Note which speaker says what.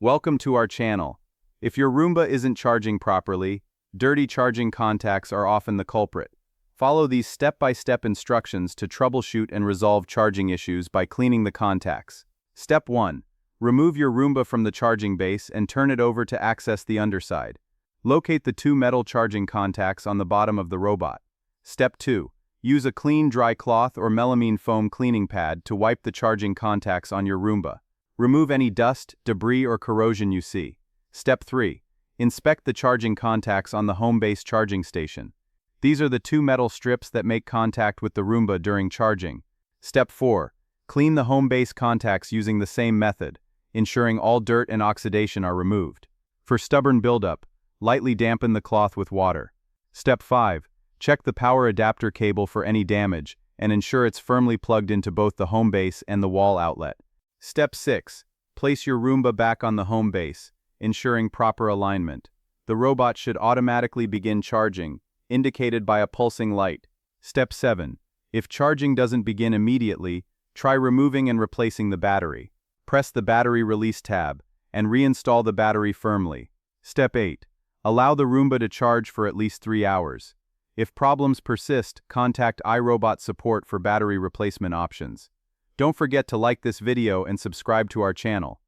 Speaker 1: Welcome to our channel. If your Roomba isn't charging properly, dirty charging contacts are often the culprit. Follow these step-by-step instructions to troubleshoot and resolve charging issues by cleaning the contacts. Step 1. Remove your Roomba from the charging base and turn it over to access the underside. Locate the two metal charging contacts on the bottom of the robot. Step 2. Use a clean dry cloth or melamine foam cleaning pad to wipe the charging contacts on your Roomba. Remove any dust, debris, or corrosion you see. Step 3. Inspect the charging contacts on the home base charging station. These are the two metal strips that make contact with the Roomba during charging. Step 4. Clean the home base contacts using the same method, ensuring all dirt and oxidation are removed. For stubborn buildup, lightly dampen the cloth with water. Step 5. Check the power adapter cable for any damage and ensure it's firmly plugged into both the home base and the wall outlet. Step 6. Place your Roomba back on the home base, ensuring proper alignment. The robot should automatically begin charging, indicated by a pulsing light. Step 7. If charging doesn't begin immediately, try removing and replacing the battery. Press the battery release tab and reinstall the battery firmly. Step 8. Allow the Roomba to charge for at least 3 hours. If problems persist, contact iRobot support for battery replacement options. Don't forget to like this video and subscribe to our channel.